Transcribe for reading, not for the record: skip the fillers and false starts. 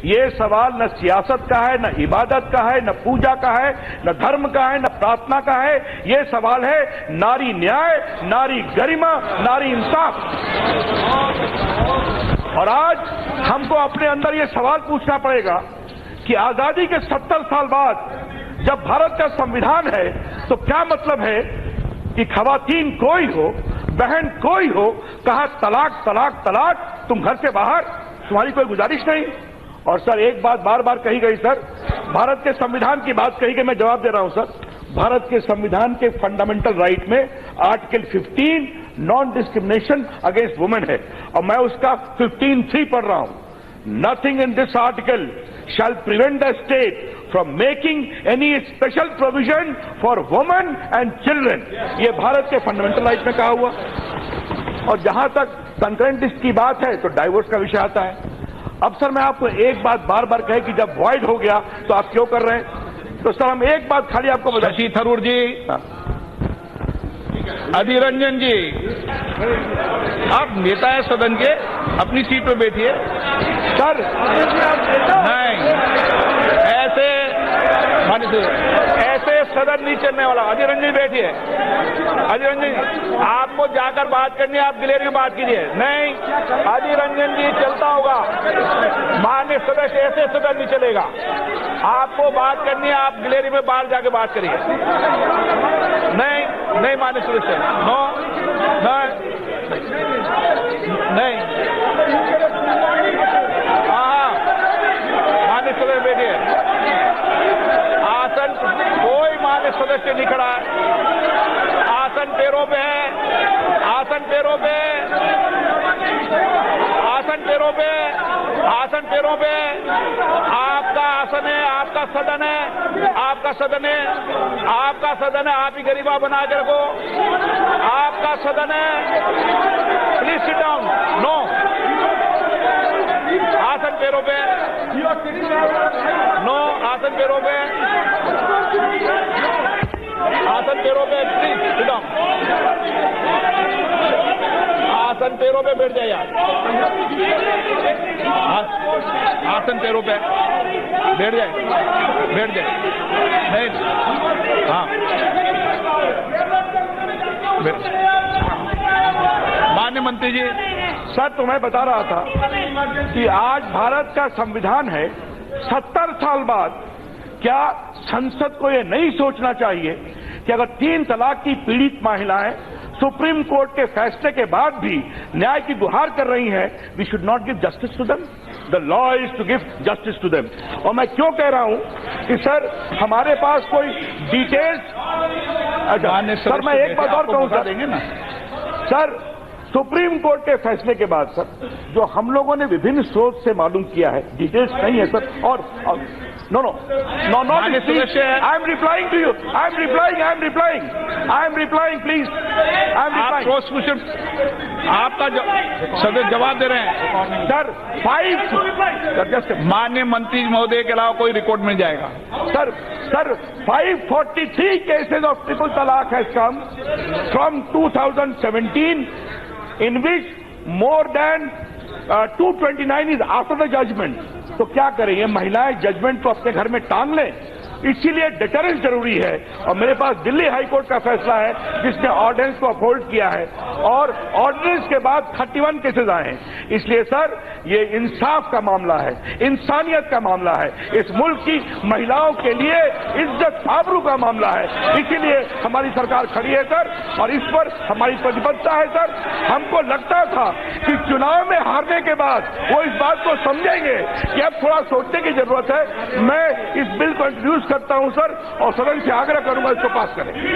ये सवाल न सियासत का है, न इबादत का है, न पूजा का है, न धर्म का है, न प्रार्थना का है। ये सवाल है नारी न्याय, नारी गरिमा, नारी इंसाफ। और आज हमको अपने अंदर ये सवाल पूछना पड़ेगा कि आजादी के 70 साल बाद जब भारत का संविधान है तो क्या मतलब है कि खवातीन कोई हो, बहन कोई हो, कहा तलाक तलाक तलाक, तुम घर से बाहर, तुम्हारी कोई गुजारिश नहीं। और सर एक बात बार बार कही गई सर, भारत के संविधान की बात कही गई, मैं जवाब दे रहा हूं सर। भारत के संविधान के फंडामेंटल राइट में article 15 non discrimination against women है और मैं उसका 15(3) पढ़ रहा हूं। Nothing in this article shall prevent the state from making any special provision for women and children। ये भारत के फंडामेंटल राइट में कहा हुआ। और जहां तक कंकरेंट लिस्ट की बात है तो डाइवोर्स का विषय आता है। अब सर मैं आपको एक बात बार बार कहे कि जब वॉइड हो गया तो आप क्यों कर रहे हैं, तो सर हम एक बात खाली आपको बता। शशि थरूर जी, अधीर रंजन जी, आप नेता है सदन के, अपनी सीट पे बैठिए। सर नहीं, ऐसे सदन नहीं चलने वाला। अधीर रंजन बैठिए। अधीर रंजन, आपको जाकर बात करनी है, आप गिलेरी में बात कीजिए। नहीं, अधीर रंजन जी चलता होगा, माननीय सदस्य, ऐसे सदन नहीं चलेगा। आपको बात करनी है, आप गिलेरी में बाहर जाके बात करिए। नहीं नहीं माननीय सदस्य, नो नहीं, हाँ माननीय सदस्य बैठिए। आसन, कोई माननीय सदस्य नहीं खड़ा है। आसन पैरों पे है, आसन पैरों पे, आसन पैरों पे, आसन पैरों पे। आपका आसन है, आपका सदन है, आपका सदन है, आपका सदन है। आप ही गरिमा बना के रखो, आपका सदन है। Please sit down. नो, आसन पैरों पे, नो, आसन पैरों पे, आसन पैरों पे, प्लीज सिट डाउन। आसन पैरों पे बैठ जाइए आप। आसन पैरों पे बैठ जाए, बैठ जाए। नहीं, हाँ, माननीय मंत्री जी। सर तो मैं बता रहा था कि आज भारत का संविधान है, 70 साल बाद क्या संसद को यह नहीं सोचना चाहिए कि अगर 3 तलाक की पीड़ित महिलाएं सुप्रीम कोर्ट के फैसले के बाद भी न्याय की गुहार कर रही हैं, we should not give justice to them. The law is to give justice to them. और मैं क्यों कह रहा हूं कि सर हमारे पास कोई डिटेल्स, सर मैं एक बात और कहूं सर, सुप्रीम कोर्ट के फैसले के बाद सर जो हम लोगों ने विभिन्न स्रोत से मालूम किया है, डिटेल्स नहीं है सर। और no no no no, I am replying to you, I am replying please, I am replying. Cross question आपका सदस्य जवाब दे रहे हैं सर। 5 माननीय मंत्री महोदय के अलावा कोई रिकॉर्ड मिल जाएगा सर। 543 केसेज ऑफ ट्रिपल तलाक has come from 2017 in which more than 229 is after the judgment। तो क्या करें, ये महिलाएं जजमेंट को अपने घर में टांग लें, इसीलिए डिटरेंस जरूरी है। और मेरे पास दिल्ली हाईकोर्ट का फैसला है जिसने ऑर्डिनेंस को अपहोल्ड किया है और ऑर्डिनेंस के बाद 31 केसेज आए हैं। इसलिए सर ये इंसाफ का मामला है, इंसानियत का मामला है, इस मुल्क की महिलाओं के लिए इज्जत आबरू का मामला है। इसीलिए हमारी सरकार खड़ी है सर और इस पर हमारी प्रतिबद्धता है सर। हमको लगता था कि चुनाव में हारने के बाद वो इस बात को समझेंगे कि अब थोड़ा सोचने की जरूरत है। मैं इस बिल को इंट्रोड्यूस करता हूं सर और सदन से आग्रह करूंगा इसको पास करें।